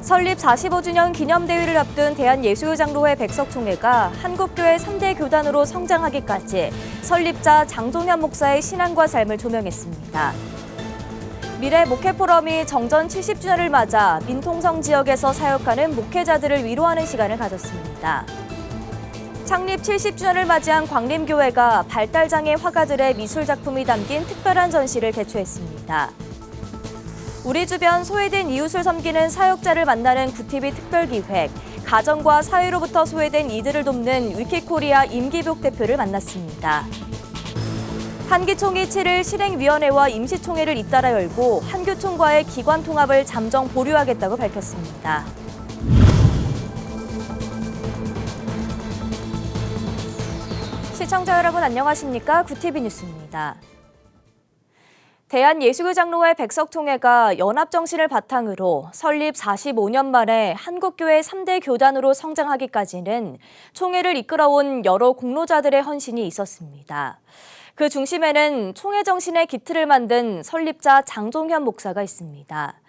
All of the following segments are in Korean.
설립 45주년 기념대회를 앞둔 대한예수교장로회 백석총회가 한국교회 3대 교단으로 성장하기까지 설립자 장종현 목사의 신앙과 삶을 조명했습니다. 미래 목회포럼이 정전 70주년을 맞아 민통성 지역에서 사역하는 목회자들을 위로하는 시간을 가졌습니다. 창립 70주년을 맞이한 광림교회가 발달장애 화가들의 미술작품이 담긴 특별한 전시를 개최했습니다. 우리 주변 소외된 이웃을 섬기는 사역자를 만나는 구티비 특별기획, 가정과 사회로부터 소외된 이들을 돕는 위키코리아 임기복 대표를 만났습니다. 한기총이 7일 실행위원회와 임시총회를 잇따라 열고 한교총과의 기관 통합을 잠정 보류하겠다고 밝혔습니다. 시청자 여러분 안녕하십니까? 구티비 뉴스입니다. 대한예수교장로회 백석총회가 연합정신을 바탕으로 설립 45년 만에 한국교회 3대 교단으로 성장하기까지는 총회를 이끌어온 여러 공로자들의 헌신이 있었습니다. 그 중심에는 총회 정신의 기틀을 만든 설립자 장종현 목사가 있습니다.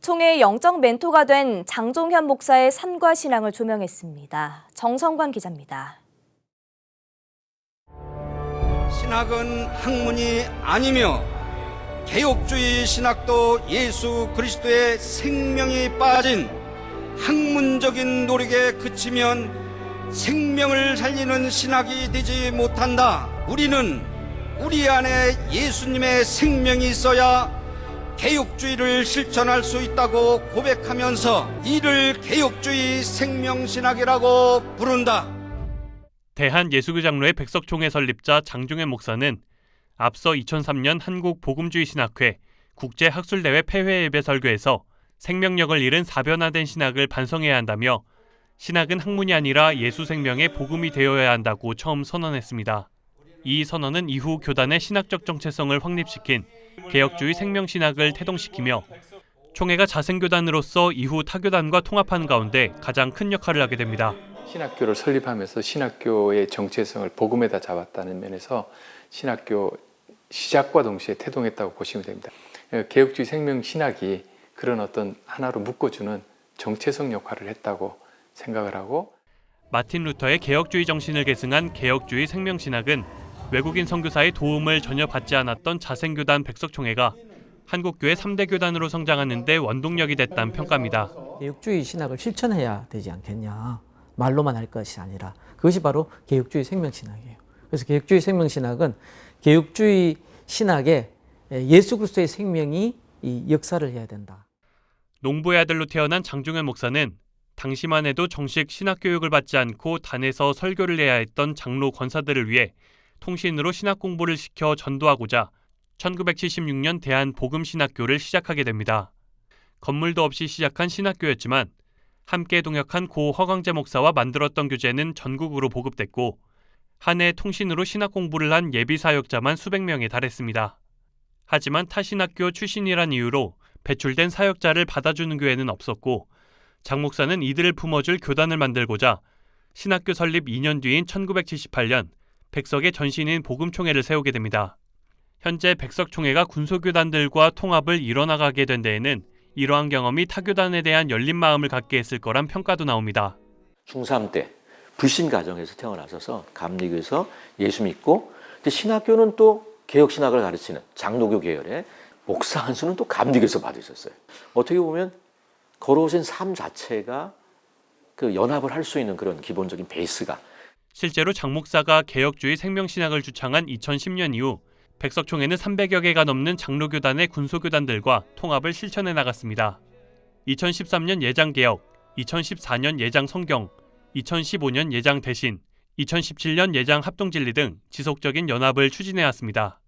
총회의 영적 멘토가 된 장종현 목사의 삶과 신앙을 조명했습니다. 정성관 기자입니다. 신학은 학문이 아니며 개혁주의 신학도 예수 그리스도의 생명이 빠진 학문적인 노력에 그치면 생명을 살리는 신학이 되지 못한다. 우리는 우리 안에 예수님의 생명이 있어야 개혁주의를 실천할 수 있다고 고백하면서 이를 개혁주의 생명신학이라고 부른다. 대한예수교장로회 백석총회 설립자 장종현 목사는 앞서 2003년 한국복음주의신학회 국제학술대회 폐회 예배 설교에서 생명력을 잃은 사변화된 신학을 반성해야 한다며 신학은 학문이 아니라 예수 생명의 복음이 되어야 한다고 처음 선언했습니다. 이 선언은 이후 교단의 신학적 정체성을 확립시킨 개혁주의 생명신학을 태동시키며 총회가 자생교단으로서 이후 타교단과 통합하는 가운데 가장 큰 역할을 하게 됩니다. 신학교를 설립하면서 신학교의 정체성을 복음에다 잡았다는 면에서 신학교 시작과 동시에 태동했다고 보시면 됩니다. 개혁주의 생명신학이 그런 어떤 하나로 묶어주는 정체성 역할을 했다고 생각을 하고, 마틴 루터의 개혁주의 정신을 계승한 개혁주의 생명신학은 외국인 선교사의 도움을 전혀 받지 않았던 자생교단 백석총회가 한국교회 3대 교단으로 성장하는 데 원동력이 됐다는 평가입니다. 개혁주의 신학을 실천해야 되지 않겠냐. 말로만 할 것이 아니라 그것이 바로 개혁주의 생명신학이에요. 그래서 개혁주의 생명신학은 개혁주의 신학에 예수 그리스도의 생명이 이 역사를 해야 된다. 농부의 아들로 태어난 장종현 목사는 당시만 해도 정식 신학교육을 받지 않고 단에서 설교를 해야 했던 장로 권사들을 위해 통신으로 신학 공부를 시켜 전도하고자 1976년 대한복음신학교를 시작하게 됩니다. 건물도 없이 시작한 신학교였지만 함께 동역한 고 허광재 목사와 만들었던 교재는 전국으로 보급됐고 한 해 통신으로 신학 공부를 한 예비 사역자만 수백 명에 달했습니다. 하지만 타신학교 출신이란 이유로 배출된 사역자를 받아주는 교회는 없었고 장 목사는 이들을 품어줄 교단을 만들고자 신학교 설립 2년 뒤인 1978년 백석의 전신인 복음총회를 세우게 됩니다. 현재 백석총회가 군소교단들과 통합을 이뤄나가게 된 데에는 이러한 경험이 타교단에 대한 열린 마음을 갖게 했을 거란 평가도 나옵니다. 중3 때 불신 가정에서 태어나셔서 감리교에서 예수 믿고, 신학교는 또 개혁신학을 가르치는 장로교 계열의 목사 한 수는 또 감리교에서 받으셨어요. 어떻게 보면 걸어오신 삶 자체가 그 연합을 할 수 있는 그런 기본적인 베이스가. 실제로 장 목사가 개혁주의 생명신학을 주창한 2010년 이후 백석총회는 300여 개가 넘는 장로교단의 군소교단들과 통합을 실천해 나갔습니다. 2013년 예장개혁, 2014년 예장성경, 2015년 예장대신, 2017년 예장합동진리 등 지속적인 연합을 추진해왔습니다.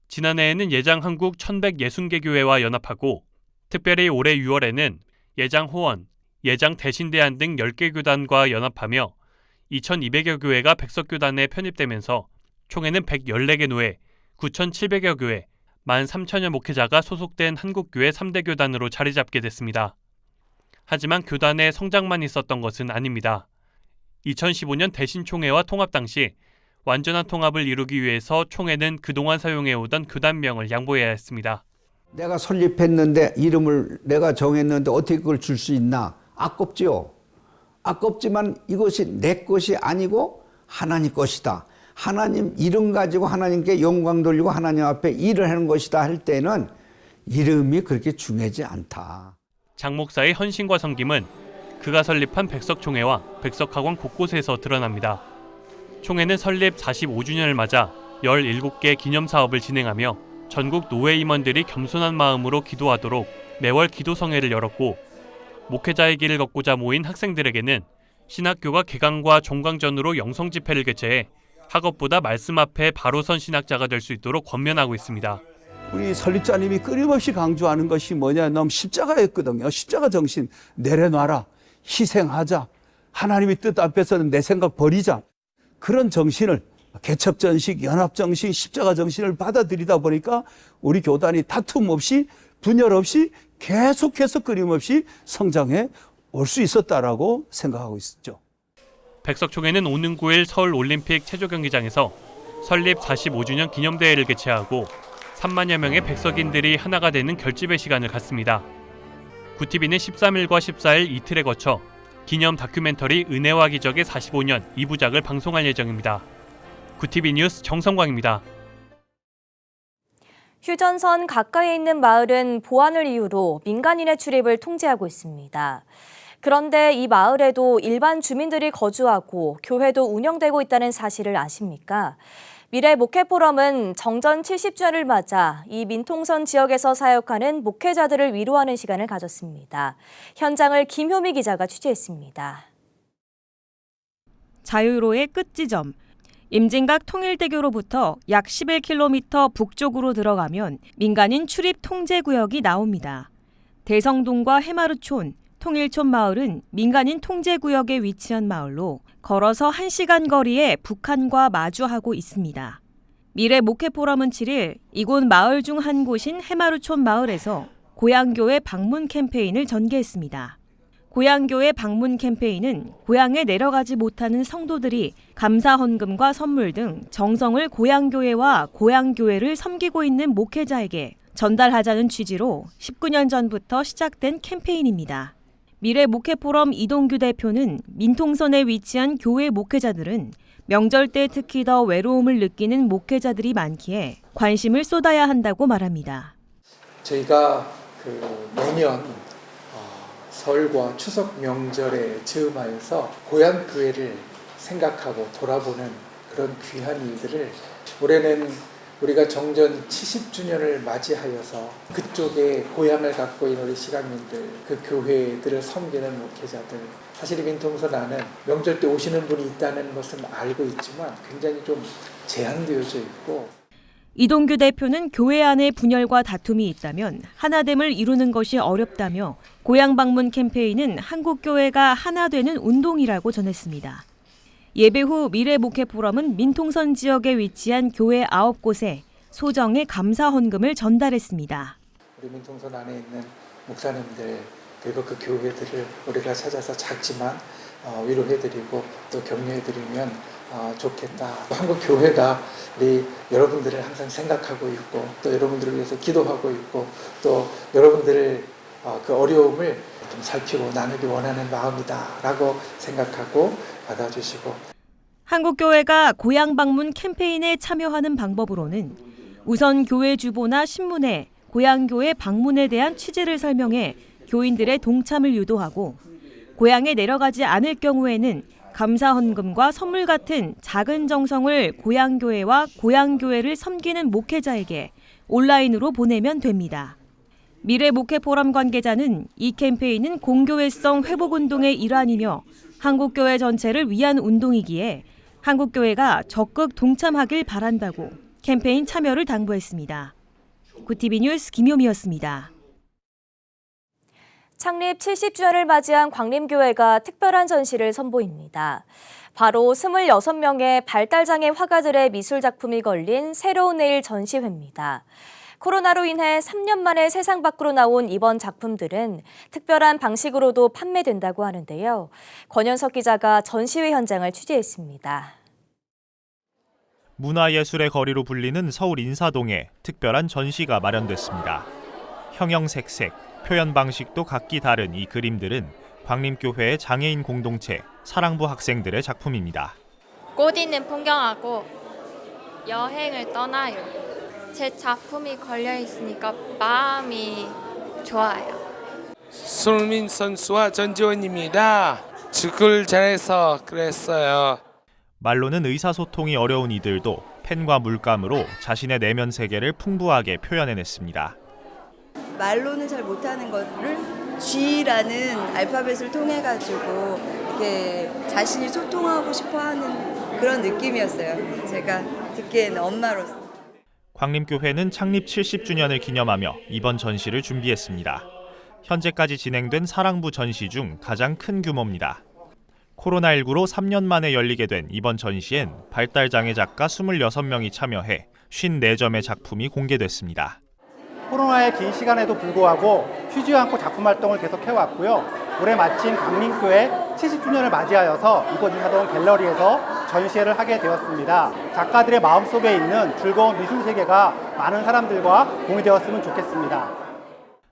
지난해에는 예장한국 1160개 교회와 연합하고 특별히 올해 6월에는 예장호원, 예장대신대안 등 10개 교단과 연합하며 2200여 교회가 백석교단에 편입되면서 총회는 114개 노회, 9,700여 교회, 13,000여 목회자가 소속된 한국교회 3대 교단으로 자리 잡게 됐습니다. 하지만 교단의 성장만 있었던 것은 아닙니다. 2015년 대신총회와 통합 당시 완전한 통합을 이루기 위해서 총회는 그동안 사용해오던 교단명을 양보해야 했습니다. 내가 설립했는데 이름을 내가 정했는데 어떻게 그걸 줄 수 있나? 아깝지요. 아깝지만 이것이 내 것이 아니고 하나님 것이다. 하나님 이름 가지고 하나님께 영광 돌리고 하나님 앞에 일을 하는 것이다 할 때는 이름이 그렇게 중요하지 않다. 장 목사의 헌신과 섬김은 그가 설립한 백석총회와 백석학원 곳곳에서 드러납니다. 총회는 설립 45주년을 맞아 17개 기념사업을 진행하며 전국 노회 임원들이 겸손한 마음으로 기도하도록 매월 기도성회를 열었고, 목회자의 길을 걷고자 모인 학생들에게는 신학교가 개강과 종강전으로 영성집회를 개최해 학업보다 말씀 앞에 바로 선 신학자가 될 수 있도록 권면하고 있습니다. 우리 설립자님이 끊임없이 강조하는 것이 뭐냐면 십자가였거든요. 십자가 정신 내려놔라. 희생하자. 하나님의 뜻 앞에서는 내 생각 버리자. 그런 정신을 개척정신, 연합정신, 십자가 정신을 받아들이다 보니까 우리 교단이 다툼 없이 분열 없이 계속해서 끊임없이 성장해 올 수 있었다라고 생각하고 있죠. 백석총회는 오는 9일 서울 올림픽 체조경기장에서 설립 45주년 기념대회를 개최하고 3만여 명의 백석인들이 하나가 되는 결집의 시간을 갖습니다. 구티비는 13일과 14일 이틀에 거쳐 기념 다큐멘터리 은혜와 기적의 45년 2부작을 방송할 예정입니다. 구티비 뉴스 정성광입니다. 휴전선 가까이에 있는 마을은 보안을 이유로 민간인의 출입을 통제하고 있습니다. 그런데 이 마을에도 일반 주민들이 거주하고 교회도 운영되고 있다는 사실을 아십니까? 미래 목회포럼은 정전 70주년을 맞아 이 민통선 지역에서 사역하는 목회자들을 위로하는 시간을 가졌습니다. 현장을 김효미 기자가 취재했습니다. 자유로의 끝지점, 임진각 통일대교로부터 약 11km 북쪽으로 들어가면 민간인 출입 통제구역이 나옵니다. 대성동과 해마루촌, 통일촌 마을은 민간인 통제구역에 위치한 마을로 걸어서 1시간 거리에 북한과 마주하고 있습니다. 미래 목회포럼은 7일 이곳 마을 중 한 곳인 해마루촌 마을에서 고향교회 방문 캠페인을 전개했습니다. 고향교회 방문 캠페인은 고향에 내려가지 못하는 성도들이 감사 헌금과 선물 등 정성을 고향교회와 고향교회를 섬기고 있는 목회자에게 전달하자는 취지로 19년 전부터 시작된 캠페인입니다. 미래 목회포럼 이동규 대표는 민통선에 위치한 교회 목회자들은 명절 때 특히 더 외로움을 느끼는 목회자들이 많기에 관심을 쏟아야 한다고 말합니다. 저희가 매년 설과 추석 명절에 즈음하여서 고향 교회를 생각하고 돌아보는 그런 귀한 일들을 올해는 우리가 정전 70주년을 맞이하여서 그쪽에 고향을 갖고 있는 우리 실향민들, 그 교회들을 섬기는 목회자들, 사실 민통선 안은 명절 때 오시는 분이 있다는 것은 알고 있지만 굉장히 좀 제한되어져 있고, 이동규 대표는 교회 안에 분열과 다툼이 있다면 하나됨을 이루는 것이 어렵다며 고향 방문 캠페인은 한국교회가 하나 되는 운동이라고 전했습니다. 예배 후 미래 목회포럼은 민통선 지역에 위치한 교회 9곳에 소정의 감사 헌금을 전달했습니다. 우리 민통선 안에 있는 목사님들 그리고 그 교회들을 우리가 찾아서 작지만 위로해드리고 또 격려해드리면 좋겠다. 한국 교회가 우리 여러분들을 항상 생각하고 있고 또 여러분들을 위해서 기도하고 있고 또 여러분들을 그 어려움을 좀 살피고 나누기 원하는 마음이다라고 생각하고 받아주시고, 한국교회가 고향 방문 캠페인에 참여하는 방법으로는 우선 교회 주보나 신문에 고향교회 방문에 대한 취지를 설명해 교인들의 동참을 유도하고, 고향에 내려가지 않을 경우에는 감사 헌금과 선물 같은 작은 정성을 고향교회와 고향교회를 섬기는 목회자에게 온라인으로 보내면 됩니다. 미래 목회포럼 관계자는 이 캠페인은 공교회성 회복운동의 일환이며 한국교회 전체를 위한 운동이기에 한국교회가 적극 동참하길 바란다고 캠페인 참여를 당부했습니다. 구티비 뉴스 김효미였습니다. 창립 70주년을 맞이한 광림교회가 특별한 전시를 선보입니다. 바로 26명의 발달장애 화가들의 미술작품이 걸린 새로운 내일 전시회입니다. 코로나로 인해 3년 만에 세상 밖으로 나온 이번 작품들은 특별한 방식으로도 판매된다고 하는데요. 권현석 기자가 전시회 현장을 취재했습니다. 문화예술의 거리로 불리는 서울 인사동에 특별한 전시가 마련됐습니다. 형형색색, 표현 방식도 각기 다른 이 그림들은 광림교회의 장애인 공동체 사랑부 학생들의 작품입니다. 꽃 있는 풍경하고 여행을 떠나요. 제 작품이 걸려 있으니까 마음이 좋아요. 손흥민 선수와 전지원입니다. 축구를 잘해서 그랬어요. 말로는 의사소통이 어려운 이들도 펜과 물감으로 자신의 내면 세계를 풍부하게 표현해냈습니다. 말로는 잘 못하는 거를 G라는 알파벳을 통해 가지고 이렇게 자신이 소통하고 싶어하는 그런 느낌이었어요. 제가 듣기에는 엄마로서. 광림교회는 창립 70주년을 기념하며 이번 전시를 준비했습니다. 현재까지 진행된 사랑부 전시 중 가장 큰 규모입니다. 코로나19로 3년 만에 열리게 된 이번 전시엔 발달장애 작가 26명이 참여해 54점의 작품이 공개됐습니다. 코로나의 긴 시간에도 불구하고 쉬지 않고 작품 활동을 계속해왔고요. 올해 마침 광림교회 70주년을 맞이하여서 이곳 인사동 갤러리에서 전시회를 하게 되었습니다. 작가들의 마음속에 있는 즐거운 미술 세계가 많은 사람들과 공유되었으면 좋겠습니다.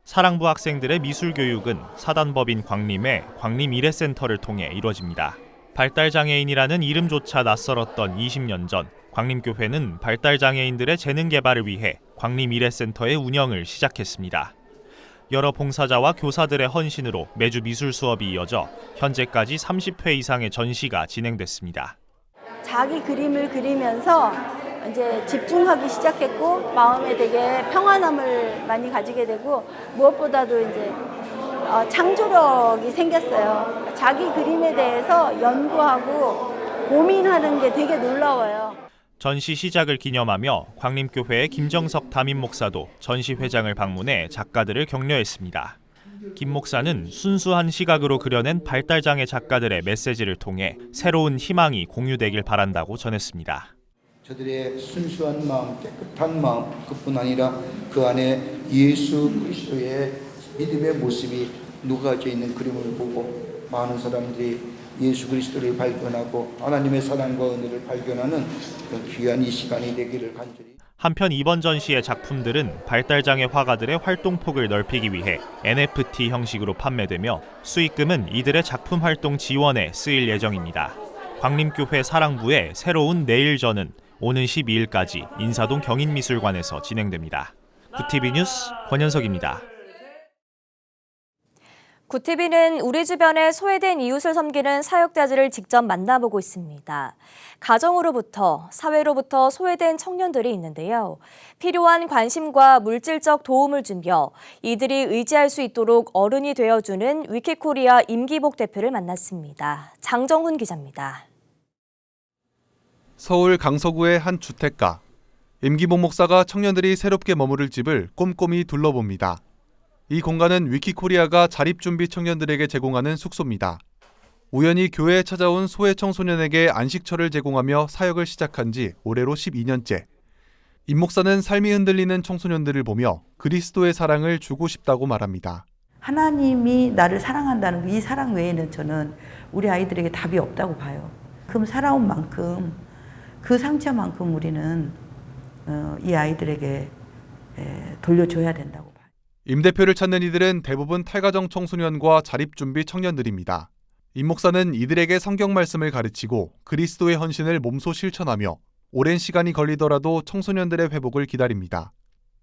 사랑부 학생들의 미술 교육은 사단법인 광림의 광림미래센터를 통해 이루어집니다. 발달장애인이라는 이름조차 낯설었던 20년 전 광림교회는 발달장애인들의 재능 개발을 위해 광림미래센터의 운영을 시작했습니다. 여러 봉사자와 교사들의 헌신으로 매주 미술 수업이 이어져 현재까지 30회 이상의 전시가 진행됐습니다. 자기 그림을 그리면서 이제 집중하기 시작했고 마음에 되게 평안함을 많이 가지게 되고 무엇보다도 이제 창조력이 생겼어요. 자기 그림에 대해서 연구하고 고민하는 게 되게 놀라워요. 전시 시작을 기념하며 광림교회의 김정석 담임 목사도 전시 회장을 방문해 작가들을 격려했습니다. 김 목사는 순수한 시각으로 그려낸 발달장애 작가들의 메시지를 통해 새로운 희망이 공유되길 바란다고 전했습니다. 저들의 순수한 마음, 깨끗한 마음 그뿐 아니라 그 안에 예수 그리스도의 믿음의 모습이 녹아져 있는 그림을 보고 많은 사람들이 예수 그리스도를 발견하고 하나님의 사랑과 은혜를 발견하는 귀한 이 시간이 되기를 간절히. 한편 이번 전시의 작품들은 발달장애 화가들의 활동폭을 넓히기 위해 NFT 형식으로 판매되며 수익금은 이들의 작품 활동 지원에 쓰일 예정입니다. 광림교회 사랑부의 새로운 내일전은 오는 12일까지 인사동 경인미술관에서 진행됩니다. 구TV 뉴스 권현석입니다. 구TV는 우리 주변의 소외된 이웃을 섬기는 사역자들을 직접 만나보고 있습니다. 가정으로부터, 사회로부터 소외된 청년들이 있는데요. 필요한 관심과 물질적 도움을 주며 이들이 의지할 수 있도록 어른이 되어주는 위키코리아 임기복 대표를 만났습니다. 장정훈 기자입니다. 서울 강서구의 한 주택가. 임기복 목사가 청년들이 새롭게 머무를 집을 꼼꼼히 둘러봅니다. 이 공간은 위키코리아가 자립준비 청년들에게 제공하는 숙소입니다. 우연히 교회에 찾아온 소외 청소년에게 안식처를 제공하며 사역을 시작한 지 올해로 12년째. 임 목사는 삶이 흔들리는 청소년들을 보며 그리스도의 사랑을 주고 싶다고 말합니다. 하나님이 나를 사랑한다는 이 사랑 외에는 저는 우리 아이들에게 답이 없다고 봐요. 그럼 살아온 만큼 그 상처만큼 우리는 이 아이들에게 돌려줘야 된다고 봐요. 임 대표를 찾는 이들은 대부분 탈가정 청소년과 자립준비 청년들입니다. 임 목사는 이들에게 성경 말씀을 가르치고 그리스도의 헌신을 몸소 실천하며 오랜 시간이 걸리더라도 청소년들의 회복을 기다립니다.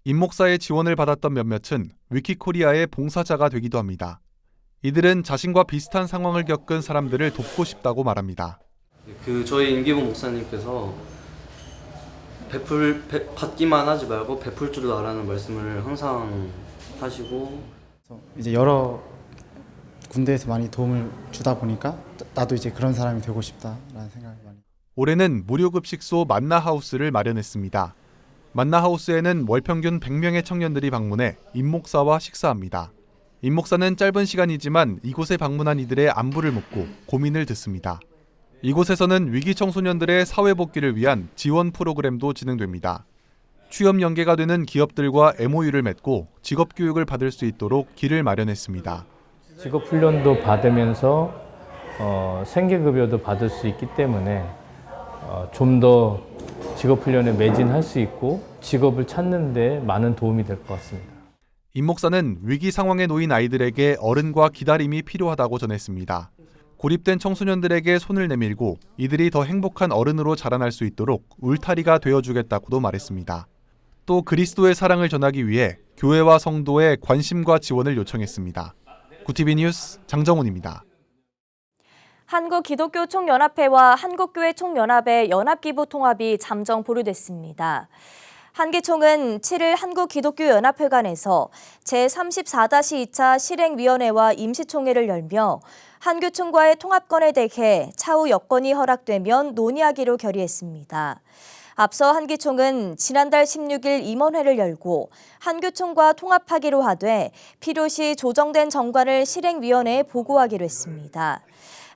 임 목사의 지원을 받았던 몇몇은 위키코리아의 봉사자가 되기도 합니다. 이들은 자신과 비슷한 상황을 겪은 사람들을 돕고 싶다고 말합니다. 저희 임기복 목사님께서 받기만 하지 말고 베풀 줄도 알라는 말씀을 항상 하시고 이제 여러 군데에서 많이 도움을 주다 보니까 나도 이제 그런 사람이 되고 싶다라는 생각을 많이. 올해는 무료급식소 만나하우스를 마련했습니다. 만나하우스에는 월 평균 100명의 청년들이 방문해 임 목사와 식사합니다. 임 목사는 짧은 시간이지만 이곳에 방문한 이들의 안부를 묻고 고민을 듣습니다. 이곳에서는 위기 청소년들의 사회 복귀를 위한 지원 프로그램도 진행됩니다. 취업 연계가 되는 기업들과 MOU를 맺고 직업 교육을 받을 수 있도록 길을 마련했습니다. 직업 훈련도 받으면서 생계급여도 받을 수 있기 때문에 좀 더 직업 훈련에 매진할 수 있고 직업을 찾는 데 많은 도움이 될 것 같습니다. 임 목사는 위기 상황에 놓인 아이들에게 어른과 기다림이 필요하다고 전했습니다. 고립된 청소년들에게 손을 내밀고 이들이 더 행복한 어른으로 자라날 수 있도록 울타리가 되어주겠다고도 말했습니다. 또 그리스도의 사랑을 전하기 위해 교회와 성도의 관심과 지원을 요청했습니다. 구티비 뉴스 장정훈입니다. 한국기독교총연합회와 한국교회 총연합의 연합기부 통합이 잠정 보류됐습니다. 한기총은 7일 한국기독교연합회관에서 제34-2차 실행위원회와 임시총회를 열며 한교총과의 통합건에 대해 차후 여건이 허락되면 논의하기로 결의했습니다. 앞서 한기총은 지난달 16일 임원회를 열고 한교총과 통합하기로 하되 필요시 조정된 정관을 실행위원회에 보고하기로 했습니다.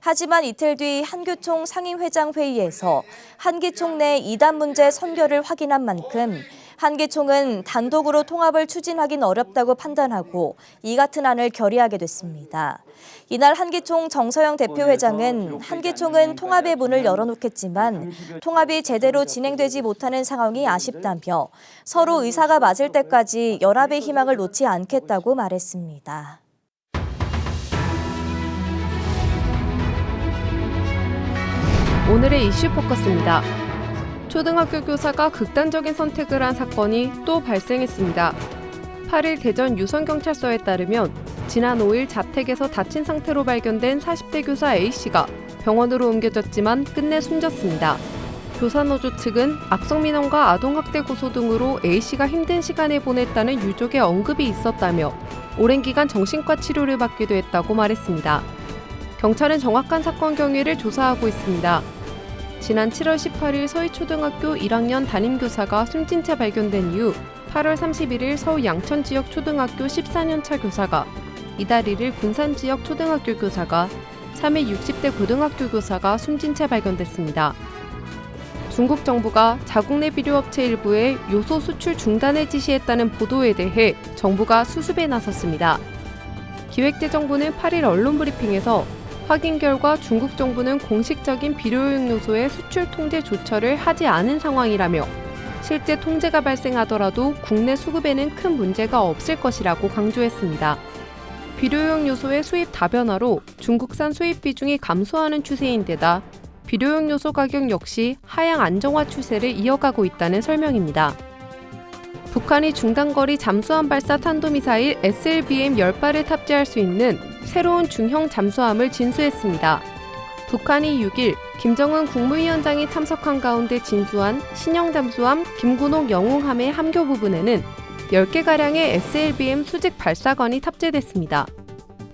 하지만 이틀 뒤 한교총 상임회장 회의에서 한기총 내 이단 문제 선결을 확인한 만큼 한기총은 단독으로 통합을 추진하긴 어렵다고 판단하고 이 같은 안을 결의하게 됐습니다. 이날 한기총 정서영 대표회장은 한기총은 통합의 문을 열어놓겠지만 통합이 제대로 진행되지 못하는 상황이 아쉽다며 서로 의사가 맞을 때까지 연합의 희망을 놓지 않겠다고 말했습니다. 오늘의 이슈 포커스입니다. 초등학교 교사가 극단적인 선택을 한 사건이 또 발생했습니다. 8일 대전 유성경찰서에 따르면 지난 5일 자택에서 다친 상태로 발견된 40대 교사 A씨가 병원으로 옮겨졌지만 끝내 숨졌습니다. 교사노조 측은 악성민원과 아동학대 고소 등으로 A씨가 힘든 시간을 보냈다는 유족의 언급이 있었다며 오랜 기간 정신과 치료를 받기도 했다고 말했습니다. 경찰은 정확한 사건 경위를 조사하고 있습니다. 지난 7월 18일 서희초등학교 1학년 담임교사가 숨진 채 발견된 이후 8월 31일 서울 양천 지역 초등학교 14년차 교사가, 이달 1일 군산 지역 초등학교 교사가, 3일 60대 고등학교 교사가 숨진 채 발견됐습니다. 중국 정부가 자국 내 비료업체 일부에 요소 수출 중단을 지시했다는 보도에 대해 정부가 수습에 나섰습니다. 기획재정부는 8일 언론 브리핑에서 확인 결과 중국 정부는 공식적인 비료용 요소의 수출 통제 조처를 하지 않은 상황이라며 실제 통제가 발생하더라도 국내 수급에는 큰 문제가 없을 것이라고 강조했습니다. 비료용 요소의 수입 다변화로 중국산 수입 비중이 감소하는 추세인데다 비료용 요소 가격 역시 하향 안정화 추세를 이어가고 있다는 설명입니다. 북한이 중단거리 잠수함 발사 탄도미사일 SLBM 10발을 탑재할 수 있는 새로운 중형 잠수함을 진수했습니다. 북한이 6일 김정은 국무위원장이 참석한 가운데 진수한 신형 잠수함 김군옥 영웅함의 함교 부분에는 10개가량의 SLBM 수직 발사관이 탑재됐습니다.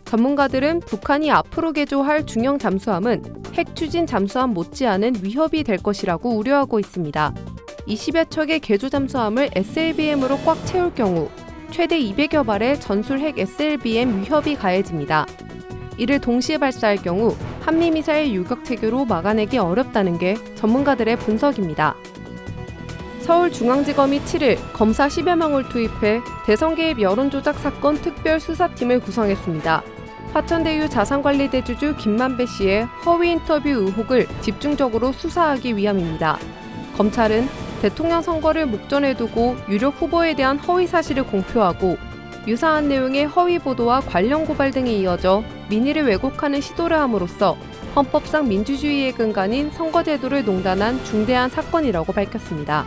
전문가들은 북한이 앞으로 개조할 중형 잠수함은 핵 추진 잠수함 못지않은 위협이 될 것이라고 우려하고 있습니다. 20여 척의 개조 잠수함을 SLBM으로 꽉 채울 경우 최대 200여 발의 전술 핵 SLBM 위협이 가해집니다. 이를 동시에 발사할 경우 한미미사일 유격 체계로 막아내기 어렵다는 게 전문가들의 분석입니다. 서울중앙지검이 7일 검사 10여 명을 투입해 대선 개입 여론조작 사건 특별수사팀을 구성했습니다. 화천대유 자산관리대주주 김만배 씨의 허위 인터뷰 의혹을 집중적으로 수사하기 위함입니다. 검찰은 대통령 선거를 목전에 두고 유력 후보에 대한 허위 사실을 공표하고 유사한 내용의 허위 보도와 관련 고발 등이 이어져 민의를 왜곡하는 시도를 함으로써 헌법상 민주주의의 근간인 선거제도를 농단한 중대한 사건이라고 밝혔습니다.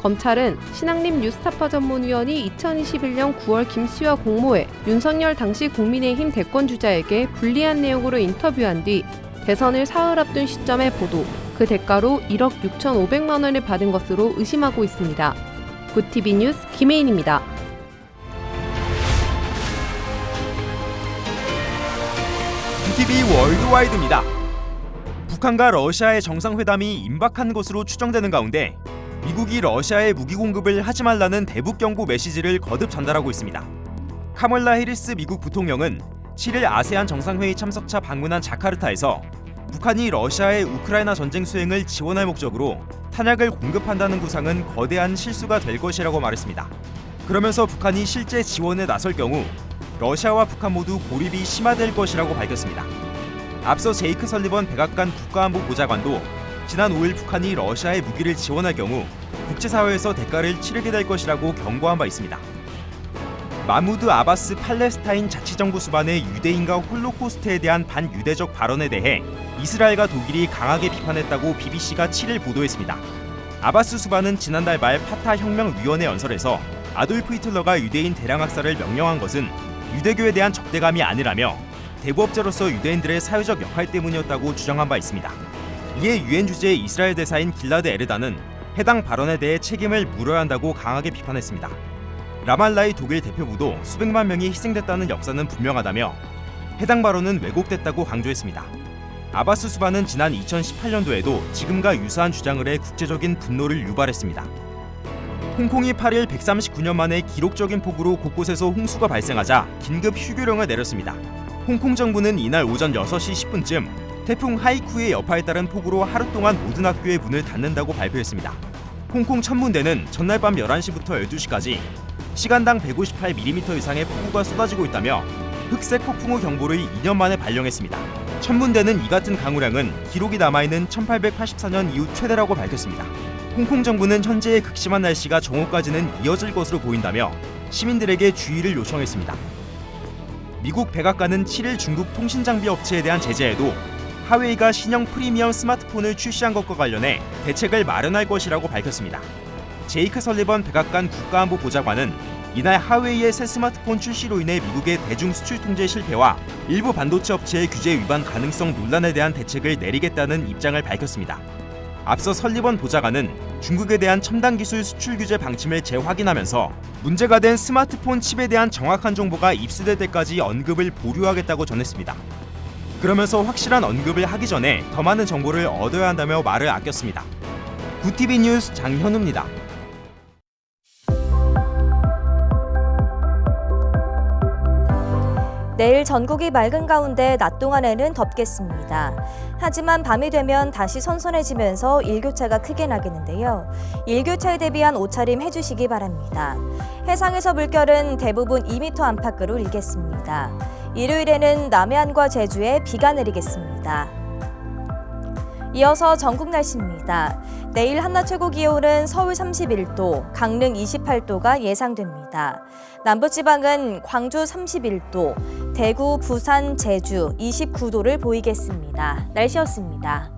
검찰은 신학림 뉴스타파 전문위원이 2021년 9월 김 씨와 공모해 윤석열 당시 국민의힘 대권주자에게 불리한 내용으로 인터뷰한 뒤 대선을 사흘 앞둔 시점에 보도, 그 대가로 1억 6,500만 원을 받은 것으로 의심하고 있습니다. 굿TV 뉴스 김혜인입니다. 굿TV 월드와이드입니다. 북한과 러시아의 정상회담이 임박한 것으로 추정되는 가운데 미국이 러시아에 무기 공급을 하지 말라는 대북 경고 메시지를 거듭 전달하고 있습니다. 카멀라 해리스 미국 부통령은 7일 아세안 정상회의 참석차 방문한 자카르타에서 북한이 러시아의 우크라이나 전쟁 수행을 지원할 목적으로 탄약을 공급한다는 구상은 거대한 실수가 될 것이라고 말했습니다. 그러면서 북한이 실제 지원에 나설 경우 러시아와 북한 모두 고립이 심화될 것이라고 밝혔습니다. 앞서 제이크 설리번 백악관 국가안보보좌관도 지난 5일 북한이 러시아에 무기를 지원할 경우 국제사회에서 대가를 치르게 될 것이라고 경고한 바 있습니다. 마무드 아바스 팔레스타인 자치정부 수반의 유대인과 홀로코스트에 대한 반유대적 발언에 대해 이스라엘과 독일이 강하게 비판했다고 BBC가 7일 보도했습니다. 아바스 수반은 지난달 말 파타 혁명위원회 연설에서 아돌프 히틀러가 유대인 대량학살을 명령한 것은 유대교에 대한 적대감이 아니라며 대부업자로서 유대인들의 사회적 역할 때문이었다고 주장한 바 있습니다. 이에 유엔 주재 이스라엘 대사인 길라드 에르단은 해당 발언에 대해 책임을 물어야 한다고 강하게 비판했습니다. 라말라의 독일 대표부도 수백만 명이 희생됐다는 역사는 분명하다며 해당 발언은 왜곡됐다고 강조했습니다. 아바스 수반은 지난 2018년도에도 지금과 유사한 주장을 해 국제적인 분노를 유발했습니다. 홍콩이 8일 139년 만에 기록적인 폭우로 곳곳에서 홍수가 발생하자 긴급 휴교령을 내렸습니다. 홍콩 정부는 이날 오전 6시 10분쯤 태풍 하이쿠의 여파에 따른 폭우로 하루 동안 모든 학교의 문을 닫는다고 발표했습니다. 홍콩 천문대는 전날 밤 11시부터 12시까지 시간당 158mm 이상의 폭우가 쏟아지고 있다며 흑색 폭풍우 경보를 2년 만에 발령했습니다. 천문대는 이 같은 강우량은 기록이 남아있는 1884년 이후 최대라고 밝혔습니다. 홍콩 정부는 현재의 극심한 날씨가 정오까지는 이어질 것으로 보인다며 시민들에게 주의를 요청했습니다. 미국 백악관은 7일 중국 통신장비 업체에 대한 제재에도 하웨이가 신형 프리미엄 스마트폰을 출시한 것과 관련해 대책을 마련할 것이라고 밝혔습니다. 제이크 설리번 백악관 국가안보보좌관은 이날 하웨이의 새 스마트폰 출시로 인해 미국의 대중 수출 통제 실패와 일부 반도체 업체의 규제 위반 가능성 논란에 대한 대책을 내리겠다는 입장을 밝혔습니다. 앞서 설리번 보좌관은 중국에 대한 첨단 기술 수출 규제 방침을 재확인하면서 문제가 된 스마트폰 칩에 대한 정확한 정보가 입수될 때까지 언급을 보류하겠다고 전했습니다. 그러면서 확실한 언급을 하기 전에 더 많은 정보를 얻어야 한다며 말을 아꼈습니다. 구TV 뉴스 장현우입니다. 내일 전국이 맑은 가운데 낮 동안에는 덥겠습니다. 하지만 밤이 되면 다시 선선해지면서 일교차가 크게 나겠는데요. 일교차에 대비한 옷차림 해주시기 바랍니다. 해상에서 물결은 대부분 2m 안팎으로 일겠습니다. 일요일에는 남해안과 제주에 비가 내리겠습니다. 이어서 전국 날씨입니다. 내일 한낮 최고 기온은 서울 31도, 강릉 28도가 예상됩니다. 남부지방은 광주 31도, 대구, 부산, 제주 29도를 보이겠습니다. 날씨였습니다.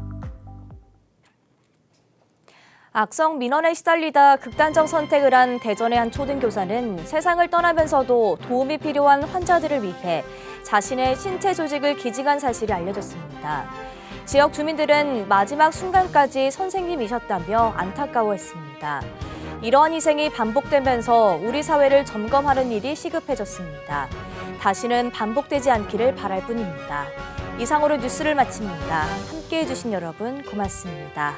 악성 민원에 시달리다 극단적 선택을 한 대전의 한 초등교사는 세상을 떠나면서도 도움이 필요한 환자들을 위해 자신의 신체 조직을 기증한 사실이 알려졌습니다. 지역 주민들은 마지막 순간까지 선생님이셨다며 안타까워했습니다. 이러한 희생이 반복되면서 우리 사회를 점검하는 일이 시급해졌습니다. 다시는 반복되지 않기를 바랄 뿐입니다. 이상으로 뉴스를 마칩니다. 함께해 주신 여러분 고맙습니다.